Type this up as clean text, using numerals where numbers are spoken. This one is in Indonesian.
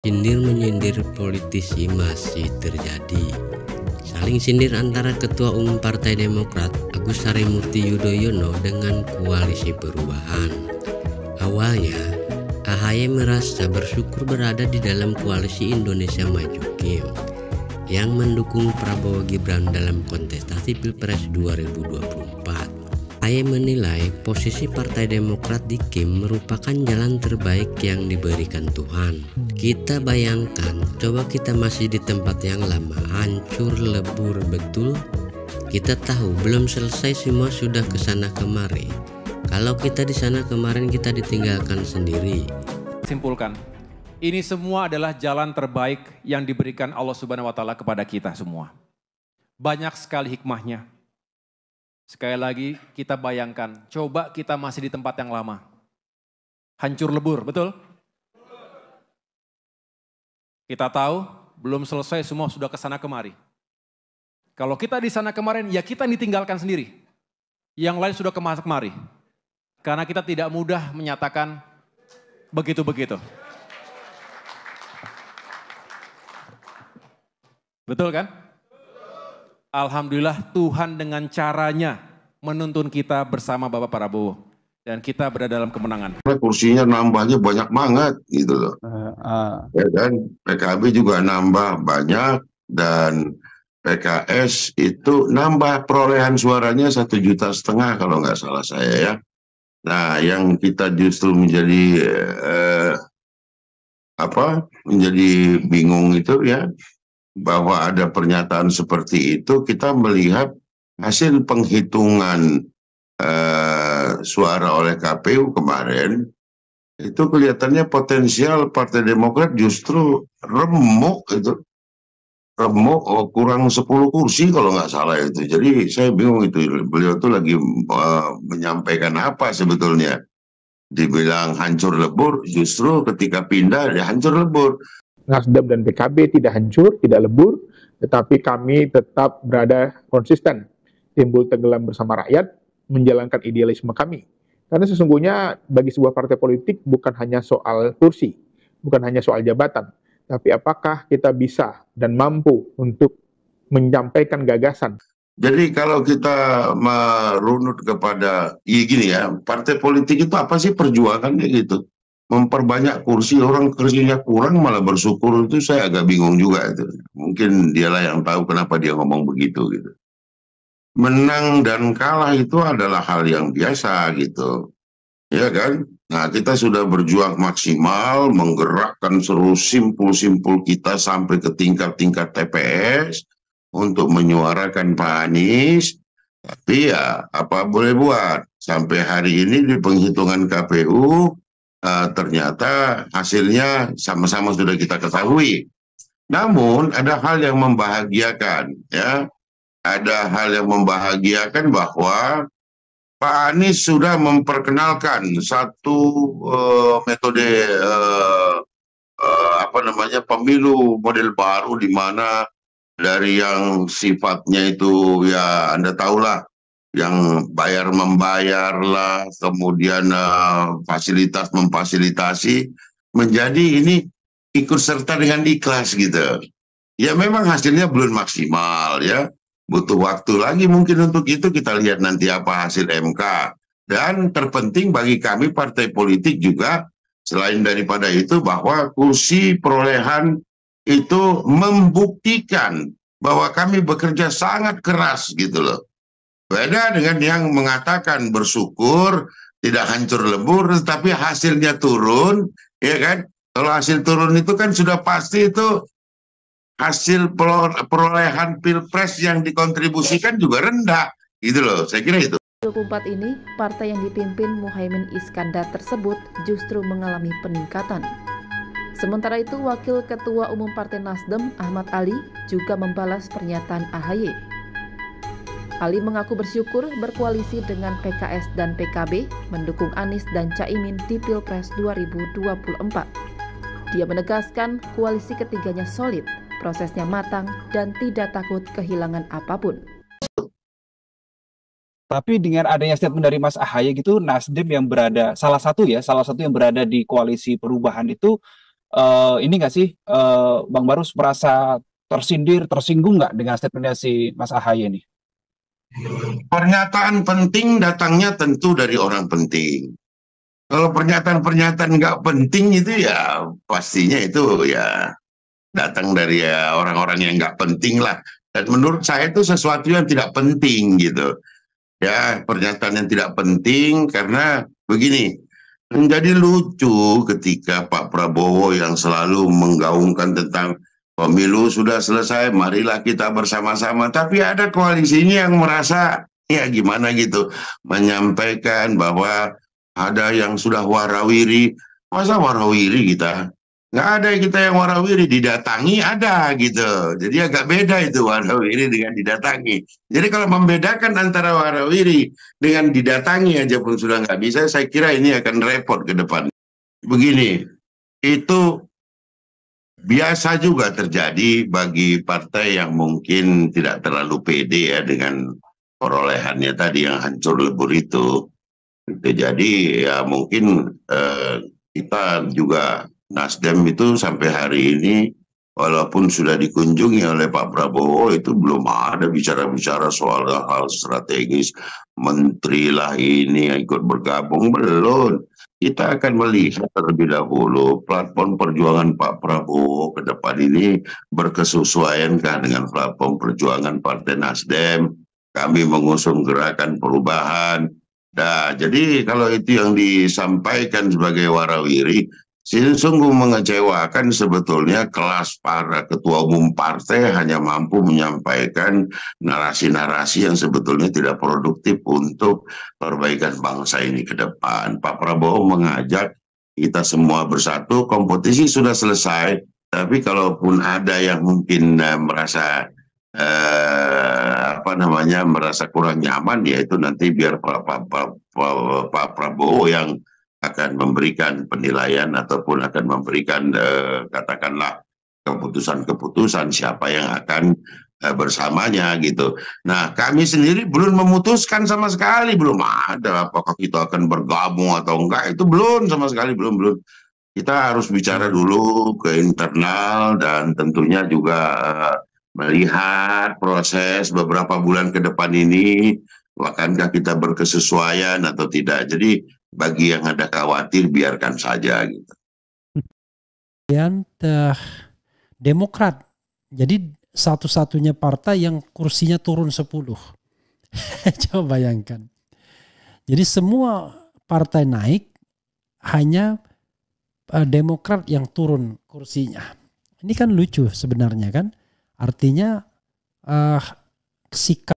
Sindir-menyindir politisi masih terjadi. Saling sindir antara Ketua Umum Partai Demokrat Agus Harimurti Yudhoyono dengan Koalisi Perubahan. Awalnya, AHY merasa bersyukur berada di dalam Koalisi Indonesia Maju KIM yang mendukung Prabowo Gibran dalam kontestasi Pilpres 2024. AHY menilai posisi Partai Demokrat di KIM merupakan jalan terbaik yang diberikan Tuhan. Kita bayangkan, coba kita masih di tempat yang lama, hancur lebur betul. Kita tahu belum selesai semua sudah kesana kemari. Kalau kita di sana kemarin kita ditinggalkan sendiri. Simpulkan, ini semua adalah jalan terbaik yang diberikan Allah Subhanahu wa Ta'ala kepada kita semua. Banyak sekali hikmahnya. Sekali lagi kita bayangkan, coba kita masih di tempat yang lama. Hancur lebur, betul? Kita tahu belum selesai semua sudah kesana kemari. Kalau kita di sana kemarin, ya kita ditinggalkan sendiri. Yang lain sudah kemari. Karena kita tidak mudah menyatakan begitu-begitu. Betul kan? Alhamdulillah Tuhan dengan caranya menuntun kita bersama Bapak Prabowo. Dan kita berada dalam kemenangan. Kursinya nambahnya banyak banget gitu loh. Ya kan? PKB juga nambah banyak dan PKS itu nambah perolehan suaranya 1,5 juta kalau nggak salah saya ya. Nah yang kita justru menjadi menjadi bingung itu ya, bahwa ada pernyataan seperti itu. Kita melihat hasil penghitungan suara oleh KPU kemarin, itu kelihatannya potensial Partai Demokrat justru remuk itu. Remuk kurang 10 kursi kalau nggak salah itu. Jadi saya bingung itu, beliau tuh lagi menyampaikan apa sebetulnya. Dibilang hancur lebur, justru ketika pindah ya hancur lebur. Nasdem dan PKB tidak hancur, tidak lebur, tetapi kami tetap berada konsisten, timbul tenggelam bersama rakyat, menjalankan idealisme kami. Karena sesungguhnya bagi sebuah partai politik bukan hanya soal kursi, bukan hanya soal jabatan, tapi apakah kita bisa dan mampu untuk menyampaikan gagasan. Jadi kalau kita merunut kepada, gini ya, partai politik itu apa sih perjuangannya gitu? Memperbanyak kursi, orang kursinya kurang malah bersyukur, itu saya agak bingung juga itu. Mungkin dialah yang tahu kenapa dia ngomong begitu gitu. Menang dan kalah itu adalah hal yang biasa gitu. Ya kan? Nah, kita sudah berjuang maksimal menggerakkan seluruh simpul-simpul kita sampai ke tingkat-tingkat TPS untuk menyuarakan Pak Anies. Tapi ya apa boleh buat, sampai hari ini di penghitungan KPU ternyata hasilnya sama-sama sudah kita ketahui. Namun ada hal yang membahagiakan ya. Ada hal yang membahagiakan bahwa Pak Anies sudah memperkenalkan satu metode pemilu model baru, di mana dari yang sifatnya itu ya Anda tahulah, yang bayar membayar lah, kemudian fasilitas memfasilitasi, menjadi ini ikut serta dengan ikhlas gitu. Ya memang hasilnya belum maksimal ya, butuh waktu lagi mungkin untuk itu. Kita lihat nanti apa hasil MK. Dan terpenting bagi kami partai politik juga, selain daripada itu, bahwa kursi perolehan itu membuktikan bahwa kami bekerja sangat keras gitu loh. Beda dengan yang mengatakan bersyukur, tidak hancur lebur, tapi hasilnya turun, ya kan? Kalau hasil turun itu kan sudah pasti itu hasil perolehan Pilpres yang dikontribusikan juga rendah, gitu loh. Saya kira itu. 2024 ini, partai yang dipimpin Muhaimin Iskandar tersebut justru mengalami peningkatan. Sementara itu, Wakil Ketua Umum Partai Nasdem, Ahmad Ali, juga membalas pernyataan AHY. Ali mengaku bersyukur berkoalisi dengan PKS dan PKB mendukung Anies dan Caimin di Pilpres 2024. Dia menegaskan koalisi ketiganya solid, prosesnya matang, dan tidak takut kehilangan apapun. Tapi dengan adanya statement dari Mas AHY gitu, Nasdem yang berada, salah satu yang berada di koalisi perubahan itu Ini nggak sih, Bang Barus merasa tersindir, tersinggung nggak dengan statementnya si Mas AHY ini? Pernyataan penting datangnya tentu dari orang penting. Kalau pernyataan-pernyataan nggak penting itu ya pastinya itu ya datang dari ya orang-orang yang nggak penting lah. Dan menurut saya itu sesuatu yang tidak penting gitu. Ya, pernyataan yang tidak penting karena begini, menjadi lucu ketika Pak Prabowo yang selalu menggaungkan tentang pemilu sudah selesai, marilah kita bersama-sama. Tapi ada koalisinya yang merasa ya gimana gitu, menyampaikan bahwa ada yang sudah warawiri. Masa warawiri kita? Nggak ada kita yang warawiri, didatangi ada gitu. Jadi agak beda itu warawiri dengan didatangi. Jadi kalau membedakan antara warawiri dengan didatangi aja pun sudah nggak bisa, saya kira ini akan repot ke depan. Begini, itu biasa juga terjadi bagi partai yang mungkin tidak terlalu pede ya dengan perolehannya tadi yang hancur lebur itu. Jadi ya mungkin kita juga Nasdem itu sampai hari ini walaupun sudah dikunjungi oleh Pak Prabowo itu belum ada bicara-bicara soal hal strategis, menteri lah ini yang ikut bergabung, belum. Kita akan melihat terlebih dahulu platform perjuangan Pak Prabowo ke depan ini berkesesuaiankah dengan platform perjuangan Partai Nasdem. Kami mengusung gerakan perubahan. Nah, jadi kalau itu yang disampaikan sebagai warawiri, sungguh mengecewakan sebetulnya kelas para ketua umum partai hanya mampu menyampaikan narasi-narasi yang sebetulnya tidak produktif untuk perbaikan bangsa ini ke depan. Pak Prabowo mengajak kita semua bersatu, kompetisi sudah selesai, tapi kalaupun ada yang mungkin merasa merasa kurang nyaman, ya itu nanti biar Pak Prabowo yang akan memberikan penilaian ataupun akan memberikan katakanlah keputusan-keputusan siapa yang akan bersamanya gitu. Nah, kami sendiri belum memutuskan sama sekali, belum ada apakah kita akan bergabung atau enggak, itu belum sama sekali, belum. Kita harus bicara dulu ke internal dan tentunya juga melihat proses beberapa bulan ke depan ini, akankah kita berkesesuaian atau tidak. Jadi bagi yang ada khawatir biarkan saja gitu. Dan Demokrat jadi satu-satunya partai yang kursinya turun 10. Coba bayangkan. Jadi semua partai naik, hanya Demokrat yang turun kursinya. Ini kan lucu sebenarnya kan. Artinya sikap